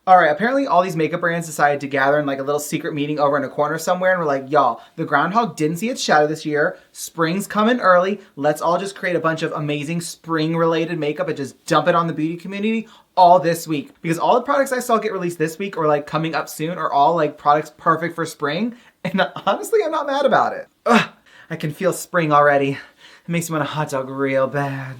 All right, apparently all these makeup brands decided to gather in like a little secret meeting over in a corner somewhere and we're like, y'all, the groundhog didn't see its shadow this year. Spring's coming early. Let's all just create a bunch of amazing spring-related makeup and just dump it on the beauty community all this week. Because all the products I saw get released this week or like coming up soon are all like products perfect for spring. And honestly, I'm not mad about it. Ugh, I can feel spring already. It makes me want a hot dog real bad.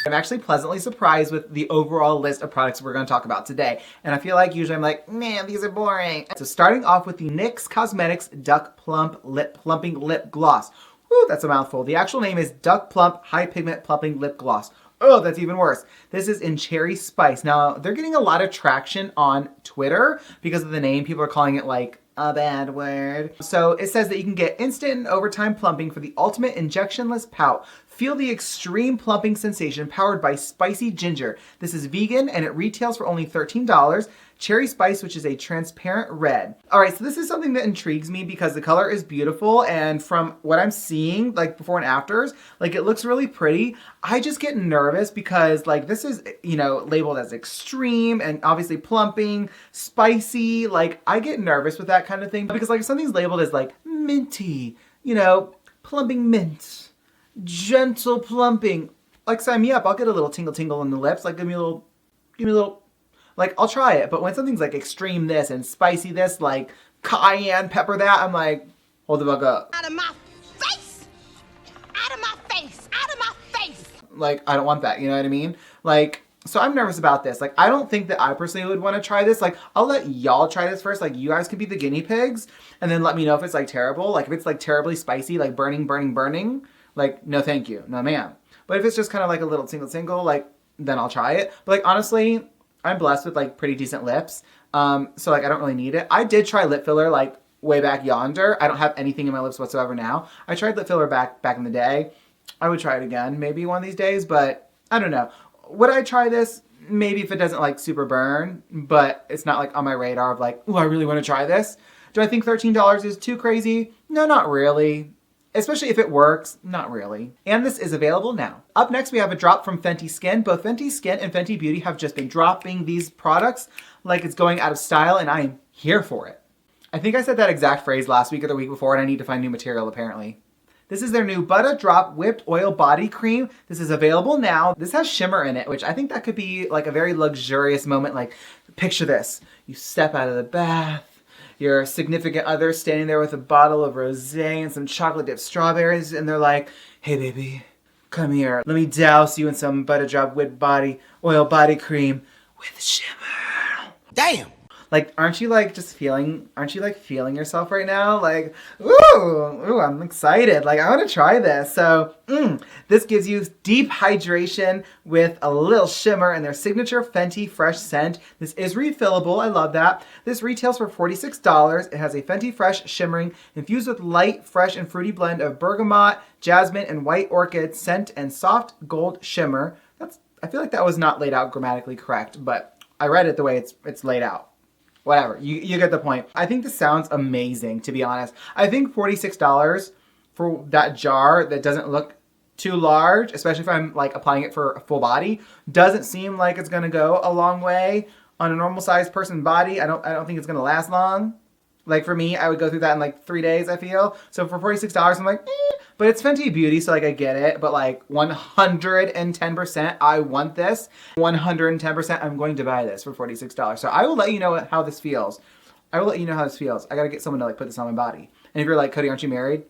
I'm actually pleasantly surprised with the overall list of products we're going to talk about today. And I feel like usually I'm like, man, these are boring. So starting off with the NYX Cosmetics Duck Plump Lip Plumping Lip Gloss. Woo, that's a mouthful. The actual name is Duck Plump High Pigment Plumping Lip Gloss. Oh, that's even worse. This is in Cherry Spice. Now, they're getting a lot of traction on Twitter because of the name. People are calling it like a bad word. So it says that you can get instant and overtime plumping for the ultimate injectionless pout. Feel the extreme plumping sensation powered by spicy ginger. This is vegan and it retails for only $13. Cherry Spice, which is a transparent red. All right, so this is something that intrigues me because the color is beautiful and from what I'm seeing, like before and afters, like it looks really pretty. I just get nervous because like this is, you know, labeled as extreme and obviously plumping, spicy. Like I get nervous with that kind of thing because like if something's labeled as like minty, you know, plumping mint, gentle plumping, like sign me up. I'll get a little tingle tingle in the lips. Like give me a little, like I'll try it. But when something's like extreme this and spicy this, like cayenne pepper that, I'm like, hold the fuck up. Out of my face! Out of my face! Out of my face! Like I don't want that, you know what I mean? Like, so I'm nervous about this. Like I don't think that I personally would want to try this. Like I'll let y'all try this first. Like you guys can be the guinea pigs and then let me know if it's like terrible. Like if it's like terribly spicy, like burning, like no thank you, no ma'am. But if it's just kind of like a little tingle, like then I'll try it. But like honestly, I'm blessed with like pretty decent lips. So like I don't really need it. I did try lip filler like way back yonder. I don't have anything in my lips whatsoever now. I tried lip filler back in the day. I would try it again maybe one of these days, but I don't know. Would I try this? Maybe if it doesn't like super burn, but it's not like on my radar of like, ooh, I really want to try this. Do I think $13 is too crazy? No, not really. Especially if it works, not really. And this is available now. Up next, we have a drop from Fenty Skin. Both Fenty Skin and Fenty Beauty have just been dropping these products like it's going out of style, and I am here for it. I think I said that exact phrase last week or the week before, and I need to find new material apparently. This is their new Butta Drop Whipped Oil Body Cream. This is available now. This has shimmer in it, which I think that could be like a very luxurious moment. Like, picture this. You step out of the bath. Your significant other standing there with a bottle of rosé and some chocolate dipped strawberries, and they're like, hey baby, come here. Let me douse you in some Butta Drop Whipped Body Oil Body Cream with shimmer. Damn! Like, aren't you like feeling yourself right now? Like, ooh, I'm excited. Like, I want to try this. So, this gives you deep hydration with a little shimmer and their signature Fenty Fresh scent. This is refillable. I love that. This retails for $46. It has a Fenty Fresh shimmering infused with light, fresh, and fruity blend of bergamot, jasmine, and white orchid scent and soft gold shimmer. I feel like that was not laid out grammatically correct, but I read it the way it's laid out. Whatever, you get the point. I think this sounds amazing, to be honest. I think $46 for that jar that doesn't look too large, especially if I'm like applying it for a full body, doesn't seem like it's gonna go a long way on a normal sized person's body. I don't think it's gonna last long. Like for me, I would go through that in like 3 days, I feel. So for $46, I'm like, but it's Fenty Beauty, so like I get it. But like 110%, I want this. 110%, I'm going to buy this for $46. So I will let you know how this feels. I gotta get someone to like put this on my body. And if you're like, Cody, aren't you married?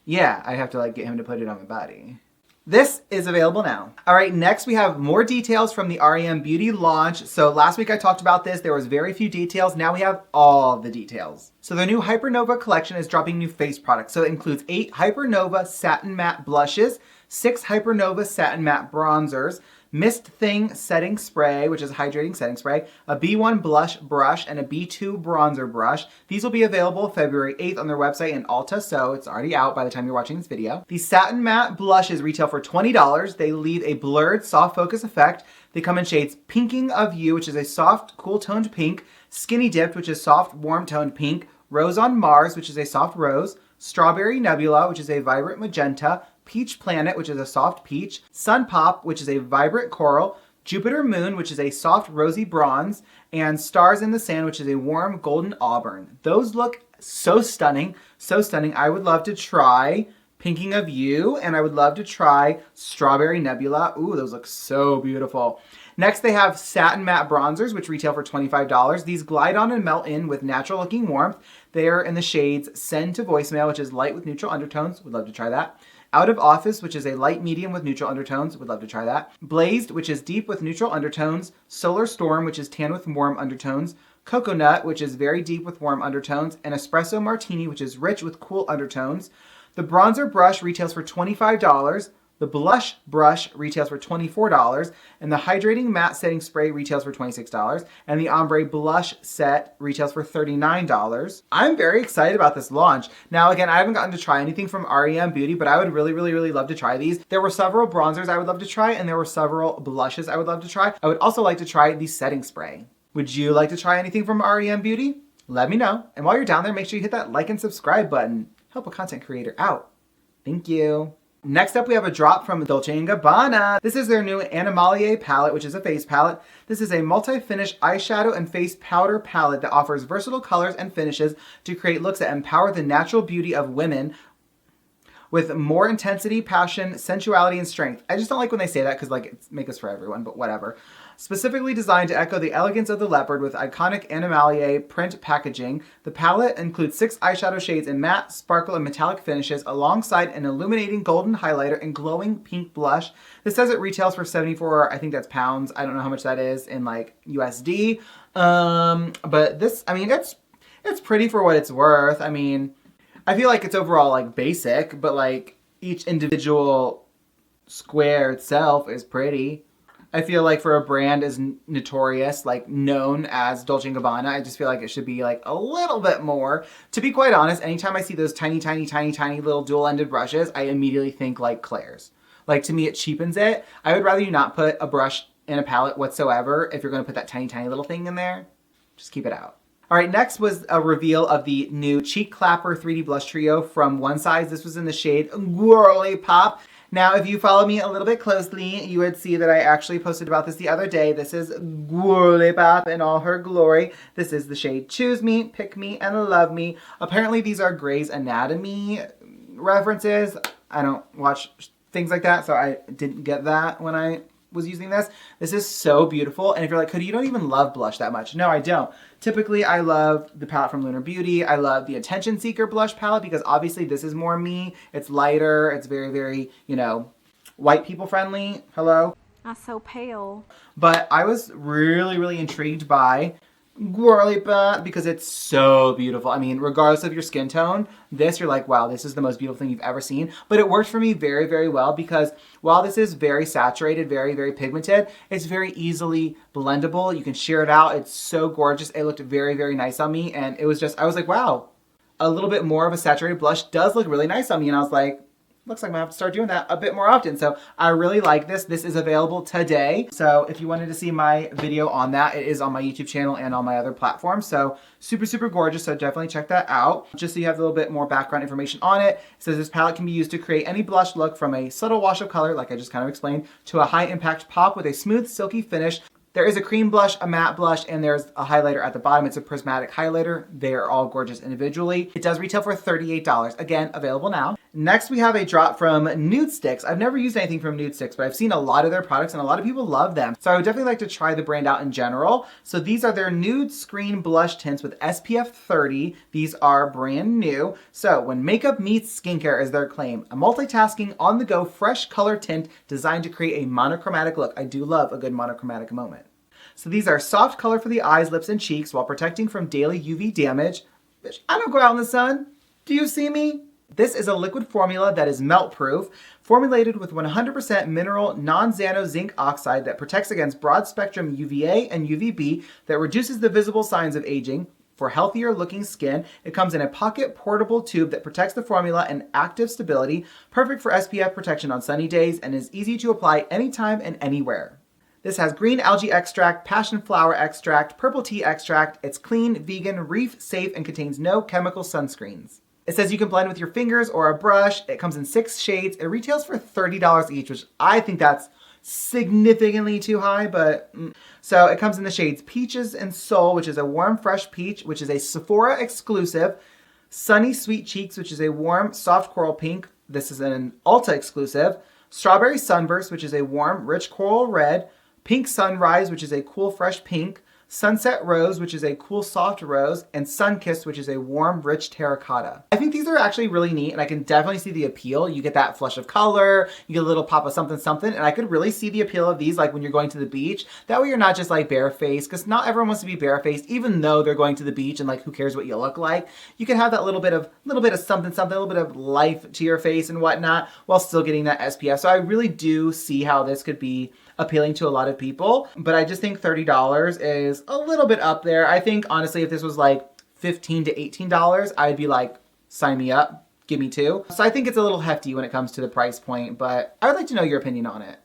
Yeah, I have to like get him to put it on my body. This is available now. All right, next we have more details from the R.E.M. Beauty launch. So last week I talked about this. There was very few details. Now we have all the details. So their new Hypernova collection is dropping new face products. So it includes 8 Hypernova Satin Matte Blushes, 6 Hypernova Satin Matte Bronzers, Mist Thing Setting Spray, which is a hydrating setting spray, a B1 blush brush, and a B2 bronzer brush. These will be available February 8th on their website in Ulta, so it's already out by the time you're watching this video. These satin matte blushes retail for $20. They leave a blurred soft focus effect. They come in shades Pinking of You, which is a soft, cool toned pink, Skinny Dipped, which is soft, warm toned pink, Rose on Mars, which is a soft rose, Strawberry Nebula, which is a vibrant magenta, Peach Planet, which is a soft peach, Sun Pop, which is a vibrant coral, Jupiter Moon, which is a soft rosy bronze, and Stars in the Sand, which is a warm golden auburn. Those look so stunning, so stunning. I would love to try Pinking of You, and I would love to try Strawberry Nebula. Ooh, those look so beautiful. Next, they have Satin Matte Bronzers, which retail for $25. These glide on and melt in with natural looking warmth. They are in the shades Send to Voicemail, which is light with neutral undertones. Would love to try that. Out of Office, which is a light medium with neutral undertones. Would love to try that. Blazed, which is deep with neutral undertones. Solar Storm, which is tan with warm undertones. Coconut, which is very deep with warm undertones. And Espresso Martini, which is rich with cool undertones. The bronzer brush retails for $25. The blush brush retails for $24, and the hydrating matte setting spray retails for $26, and the ombre blush set retails for $39. I'm very excited about this launch. Now, again, I haven't gotten to try anything from R.E.M. Beauty, but I would really, really, really love to try these. There were several bronzers I would love to try, and there were several blushes I would love to try. I would also like to try the setting spray. Would you like to try anything from R.E.M. Beauty? Let me know. And while you're down there, make sure you hit that like and subscribe button. Help a content creator out. Thank you. Next up, we have a drop from Dolce & Gabbana. This is their new Animalier palette, which is a face palette. This is a multi-finish eyeshadow and face powder palette that offers versatile colors and finishes to create looks that empower the natural beauty of women with more intensity, passion, sensuality, and strength. I just don't like when they say that because, like, it's makeups for everyone, but whatever. Specifically designed to echo the elegance of the leopard with iconic Animalier print packaging, the palette includes 6 eyeshadow shades in matte, sparkle, and metallic finishes alongside an illuminating golden highlighter and glowing pink blush. This says it retails for 74, I think that's pounds. I don't know how much that is in, like, USD. But this, I mean, it's pretty for what it's worth. I mean, I feel like it's overall, like, basic, but, like, each individual square itself is pretty. I feel like for a brand as notorious, like known as Dolce & Gabbana, I just feel like it should be like a little bit more. To be quite honest, anytime I see those tiny, tiny, tiny, tiny little dual-ended brushes, I immediately think like Claire's. Like, to me, it cheapens it. I would rather you not put a brush in a palette whatsoever if you're going to put that tiny, tiny little thing in there. Just keep it out. All right, next was a reveal of the new Cheek Clapper 3D Blush Trio from One Size. This was in the shade Gworly Pop. Now, if you follow me a little bit closely, you would see that I actually posted about this the other day. This is Gworly Pop in all her glory. This is the shade Choose Me, Pick Me, and Love Me. Apparently, these are Grey's Anatomy references. I don't watch things like that, so I didn't get that when I was using this. This is so beautiful, and if you're like, Cody, you don't even love blush that much. No, I don't. Typically, I love the palette from Lunar Beauty. I love the Attention Seeker blush palette because obviously this is more me. It's lighter. It's very, very, you know, white people friendly. Hello? I'm so pale. But I was really, really intrigued by Gworly Pop because it's so beautiful. I mean, regardless of your skin tone, this, you're like, wow, this is the most beautiful thing you've ever seen. But it worked for me very, very well because while this is very saturated, very, very pigmented, it's very easily blendable. You can sheer it out. It's so gorgeous. It looked very, very nice on me. And it was just, I was like, wow, a little bit more of a saturated blush does look really nice on me. And I was like, looks like I'm gonna have to start doing that a bit more often. So I really like this. This is available today. So if you wanted to see my video on that, it is on my YouTube channel and on my other platforms. So super, super gorgeous. So definitely check that out. Just so you have a little bit more background information on it. It says this palette can be used to create any blush look from a subtle wash of color, like I just kind of explained, to a high impact pop with a smooth, silky finish. There is a cream blush, a matte blush, and there's a highlighter at the bottom. It's a prismatic highlighter. They are all gorgeous individually. It does retail for $38. Again, available now. Next, we have a drop from NudeStix. I've never used anything from NudeStix, but I've seen a lot of their products and a lot of people love them. So I would definitely like to try the brand out in general. So these are their Nudescreen blush tints with SPF 30. These are brand new. So when makeup meets skincare is their claim. A multitasking, on-the-go, fresh color tint designed to create a monochromatic look. I do love a good monochromatic moment. So these are soft color for the eyes, lips, and cheeks while protecting from daily UV damage. Bitch, I don't go out in the sun. Do you see me? This is a liquid formula that is melt proof, formulated with 100% mineral non-xano zinc oxide that protects against broad spectrum UVA and UVB that reduces the visible signs of aging. For healthier looking skin, it comes in a pocket portable tube that protects the formula and active stability, perfect for SPF protection on sunny days and is easy to apply anytime and anywhere. This has green algae extract, passion flower extract, purple tea extract. It's clean, vegan, reef safe, and contains no chemical sunscreens. It says you can blend with your fingers or a brush. It comes in 6 shades. It retails for $30 each, which I think that's significantly too high, but so it comes in the shades Peaches and Soul, which is a warm, fresh peach, which is a Sephora exclusive. Sunny Sweet Cheeks, which is a warm, soft coral pink. This is an Ulta exclusive. Strawberry Sunburst, which is a warm, rich coral red. Pink Sunrise, which is a cool, fresh pink. Sunset Rose, which is a cool, soft rose. And Sunkissed, which is a warm, rich terracotta. I think these are actually really neat, and I can definitely see the appeal. You get that flush of color, you get a little pop of something, something, and I could really see the appeal of these like when you're going to the beach. That way you're not just like barefaced, because not everyone wants to be barefaced, even though they're going to the beach and like who cares what you look like. You can have that little bit of something, something, a little bit of life to your face and whatnot, while still getting that SPF. So I really do see how this could be appealing to a lot of people, but I just think $30 is a little bit up there. I think honestly, if this was like $15 to $18, I'd be like, sign me up, give me two. So I think it's a little hefty when it comes to the price point, but I would like to know your opinion on it.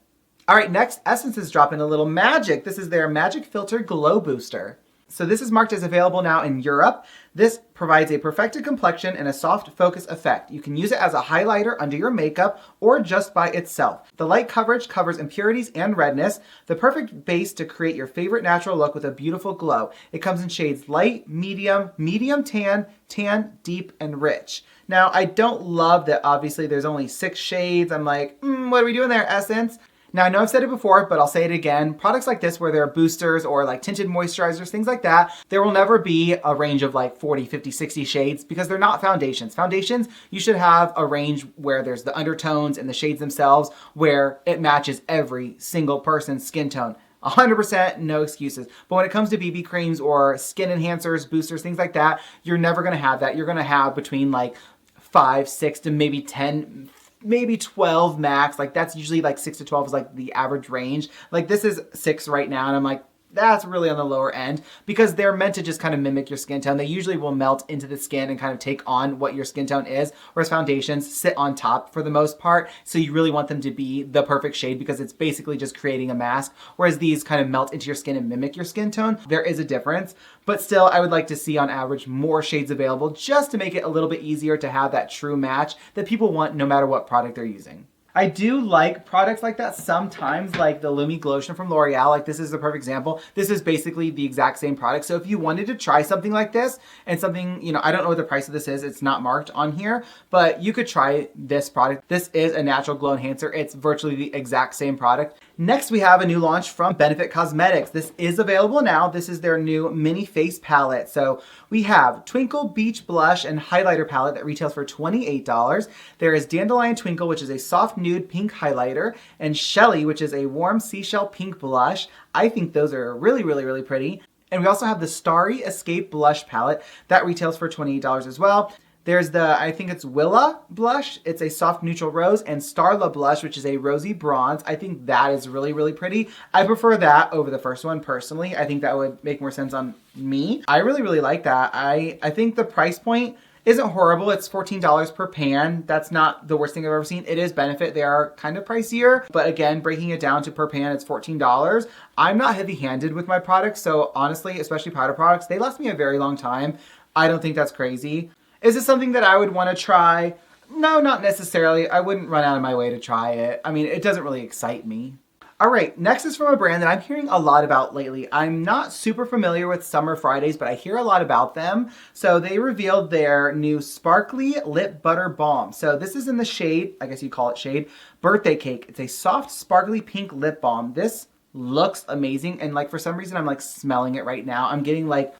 All right, next, Essence is dropping a little magic. This is their Magic Filter Glow Booster. So this is marked as available now in Europe. This provides a perfected complexion and a soft focus effect. You can use it as a highlighter under your makeup or just by itself. The light coverage covers impurities and redness, the perfect base to create your favorite natural look with a beautiful glow. It comes in shades light, medium, medium tan, tan, deep, and rich. Now, I don't love that obviously there's only 6 shades. I'm like, what are we doing there, Essence? Now, I know I've said it before, but I'll say it again. Products like this, where they're boosters or like tinted moisturizers, things like that, there will never be a range of like 40, 50, 60 shades because they're not foundations. Foundations, you should have a range where there's the undertones and the shades themselves where it matches every single person's skin tone. 100%, no excuses. But when it comes to BB creams or skin enhancers, boosters, things like that, you're never going to have that. You're going to have between like 5, 6 to maybe 10, maybe 12 max. Like that's usually like 6 to 12 is like the average range. Like this is 6 right now, and I'm like, that's really on the lower end because they're meant to just kind of mimic your skin tone. They usually will melt into the skin and kind of take on what your skin tone is, whereas foundations sit on top for the most part. So you really want them to be the perfect shade because it's basically just creating a mask, whereas these kind of melt into your skin and mimic your skin tone. There is a difference, but still I would like to see on average more shades available just to make it a little bit easier to have that true match that people want no matter what product they're using. I do like products like that sometimes, like the Lumi Glotion from L'Oreal. Like this is the perfect example. This is basically the exact same product. So if you wanted to try something like this and something, you know, I don't know what the price of this is. It's not marked on here, but you could try this product. This is a natural glow enhancer. It's virtually the exact same product. Next, we have a new launch from Benefit Cosmetics. This is available now. This is their new mini face palette. So we have Twinkle Beach Blush and Highlighter Palette that retails for $28. There is Dandelion Twinkle, which is a soft nude pink highlighter, and Shelly, which is a warm seashell pink blush. I think those are really, really, really pretty. And we also have the Starry Escape Blush Palette that retails for $28 as well. There's the, I think it's Willa blush. It's a soft neutral rose, and Starla blush, which is a rosy bronze. I think that is really, really pretty. I prefer that over the first one personally. I think that would make more sense on me. I really, really like that. I think the price point isn't horrible. It's $14 per pan. That's not the worst thing I've ever seen. It is Benefit. They are kind of pricier, but again, breaking it down to per pan, it's $14. I'm not heavy-handed with my products, so honestly, especially powder products, they last me a very long time. I don't think that's crazy. Is this something that I would want to try? No, not necessarily. I wouldn't run out of my way to try it. I mean, it doesn't really excite me. All right, next is from a brand that I'm hearing a lot about lately. I'm not super familiar with Summer Fridays, but I hear a lot about them. So they revealed their new Sparkly Lip Butter Balm. So this is in the shade, I guess you call it shade, Birthday Cake. It's a soft, sparkly pink lip balm. This looks amazing. And like for some reason, I'm like smelling it right now. I'm getting like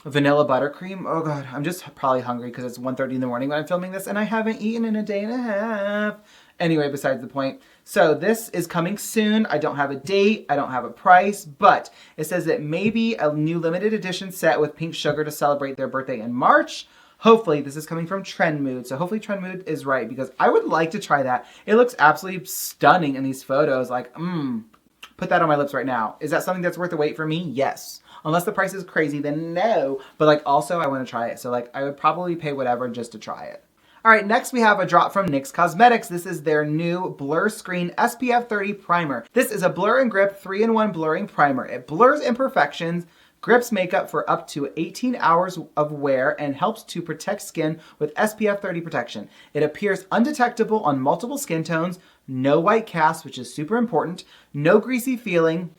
vanilla buttercream. Oh God, I'm just probably hungry because it's 1:30 in the morning when I'm filming this and I haven't eaten in a day and a half. Anyway, besides the point. So this is coming soon. I don't have a date. I don't have a price, but it says it may be a new limited edition set with pink sugar to celebrate their birthday in March. Hopefully this is coming from Trend Mood. So hopefully Trend Mood is right because I would like to try that. It looks absolutely stunning in these photos. Like, put that on my lips right now. Is that something that's worth the wait for me? Yes. Unless the price is crazy, then no. But like also I want to try it. So like I would probably pay whatever just to try it. All right, next we have a drop from NYX Cosmetics. This is their new Blurscreen SPF 30 primer. This is a blur and grip 3-in-1 blurring primer. It blurs imperfections, Grips makeup for up to 18 hours of wear and helps to protect skin with SPF 30 protection. It appears undetectable on multiple skin tones, no white cast, which is super important, no greasy feeling,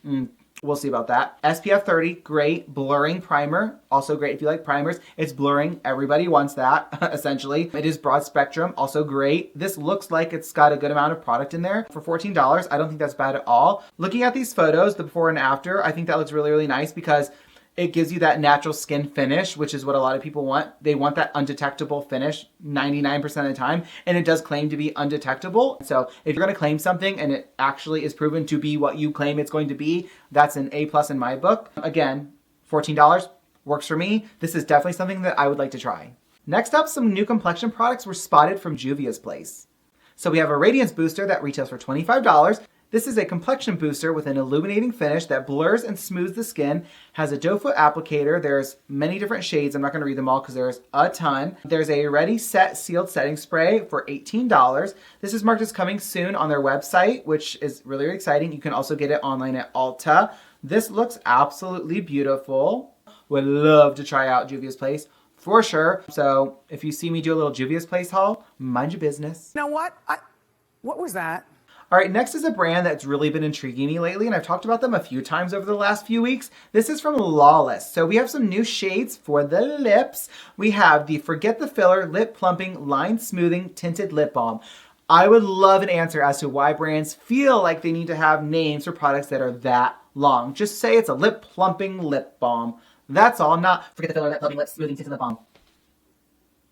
we'll see about that. SPF 30, great. Blurring primer, also great if you like primers. It's blurring, everybody wants that, essentially. It is broad spectrum, also great. This looks like it's got a good amount of product in there. For $14, I don't think that's bad at all. Looking at these photos, the before and after, I think that looks really, really nice because it gives you that natural skin finish, which is what a lot of people want. They want that undetectable finish 99% of the time, and it does claim to be undetectable. So if you're gonna claim something and it actually is proven to be what you claim it's going to be, that's an A+ in my book. Again, $14 works for me. This is definitely something that I would like to try. Next up, some new complexion products were spotted from Juvia's place. So we have a Radiance booster that retails for $25. This is a complexion booster with an illuminating finish that blurs and smooths the skin, has a doe foot applicator. There's many different shades. I'm not gonna read them all because there's a ton. There's a ready set sealed setting spray for $18. This is marked as coming soon on their website, which is really, really exciting. You can also get it online at Ulta. This looks absolutely beautiful. Would love to try out Juvia's Place for sure. So if you see me do a little Juvia's Place haul, mind your business. You know what? What was that? All right, next is a brand that's really been intriguing me lately, and I've talked about them a few times over the last few weeks. This is from Lawless. So we have some new shades for the lips. We have the Forget the Filler Lip Plumping Line Smoothing Tinted Lip Balm. I would love an answer as to why brands feel like they need to have names for products that are that long. Just say it's a lip plumping lip balm. That's all, not Forget the Filler Lip Plumping Lip Smoothing Tinted Lip Balm.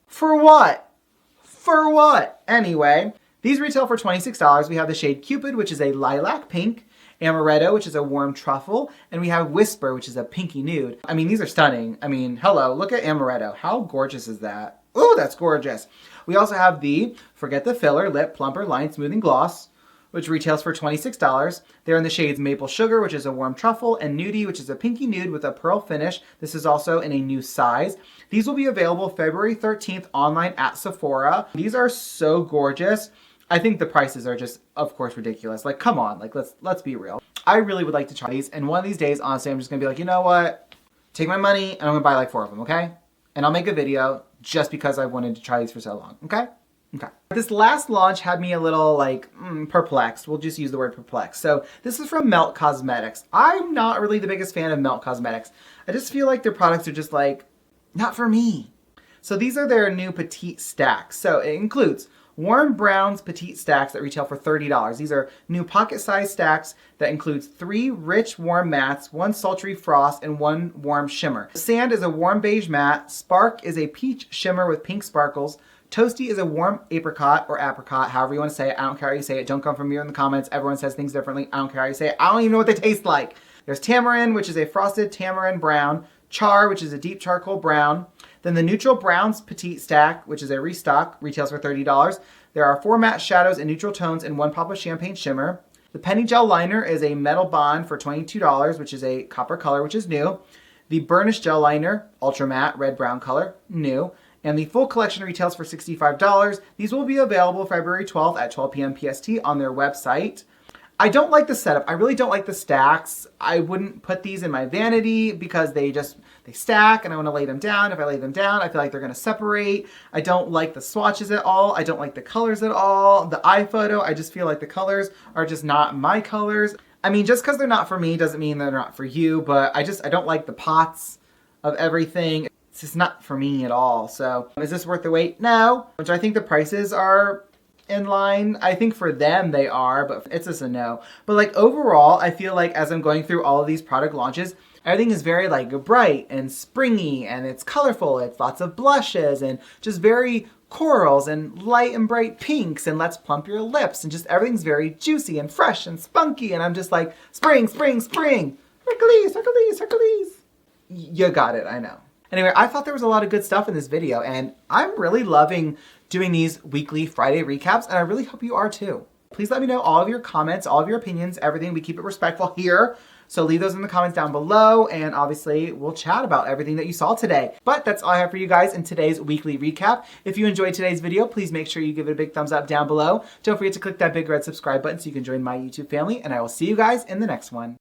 For what? For what? Anyway. These retail for $26. We have the shade Cupid, which is a lilac pink, Amaretto, which is a warm truffle, and we have Whisper, which is a pinky nude. I mean, these are stunning. I mean, hello, look at Amaretto. How gorgeous is that? Ooh, that's gorgeous. We also have the Forget the Filler Lip Plumper Line Smoothing Gloss, which retails for $26. They're in the shades Maple Sugar, which is a warm truffle, and Nudie, which is a pinky nude with a pearl finish. This is also in a new size. These will be available February 13th online at Sephora. These are so gorgeous. I think the prices are just, of course, ridiculous. Like, come on, like, let's be real. I really would like to try these, and one of these days, honestly, I'm just gonna be like, you know what? Take my money, and I'm gonna buy like 4 of them, okay? And I'll make a video just because I've wanted to try these for so long, okay? Okay. This last launch had me a little, like, perplexed. We'll just use the word perplexed. So, this is from Melt Cosmetics. I'm not really the biggest fan of Melt Cosmetics. I just feel like their products are just, like, not for me. So, these are their new Petite stacks. So, it includes Warm Browns Petite stacks that retail for $30. These are new pocket-sized stacks that includes 3 rich warm mattes, 1 sultry frost, and 1 warm shimmer. Sand is a warm beige matte. Spark is a peach shimmer with pink sparkles. Toasty is a warm apricot or apricot, however you want to say it. I don't care how you say it. Don't come from here in the comments. Everyone says things differently. I don't care how you say it. I don't even know what they taste like. There's Tamarind, which is a frosted tamarind brown. Char, which is a deep charcoal brown. Then the Neutral Browns Petite stack, which is a restock, retails for $30. There are 4 matte shadows in neutral tones and 1 pop of champagne shimmer. The Penny Gel Liner is a metal bond for $22, which is a copper color, which is new. The Burnished Gel Liner, ultra matte, red-brown color, new. And the full collection retails for $65. These will be available February 12th at 12 p.m. PST on their website. I don't like the setup. I really don't like the stacks. I wouldn't put these in my vanity because they stack and I want to lay them down. If I lay them down, I feel like they're going to separate. I don't like the swatches at all. I don't like the colors at all. The eye photo, I just feel like the colors are just not my colors. I mean, just because they're not for me doesn't mean they're not for you, but I don't like the pots of everything. It's just not for me at all. So is this worth the wait? No. Which I think the prices are in line. I think for them they are, but it's just a no. But like overall, I feel like as I'm going through all of these product launches, everything is very like bright and springy and it's colorful. It's lots of blushes and just very corals and light and bright pinks and let's plump your lips and just everything's very juicy and fresh and spunky and I'm just like, spring, spring, spring. Hercules, Hercules, Hercules. You got it, I know. Anyway, I thought there was a lot of good stuff in this video and I'm really loving doing these weekly Friday recaps and I really hope you are too. Please let me know all of your comments, all of your opinions, everything. We keep it respectful here. So leave those in the comments down below and obviously we'll chat about everything that you saw today. But that's all I have for you guys in today's weekly recap. If you enjoyed today's video, please make sure you give it a big thumbs up down below. Don't forget to click that big red subscribe button so you can join my YouTube family and I will see you guys in the next one.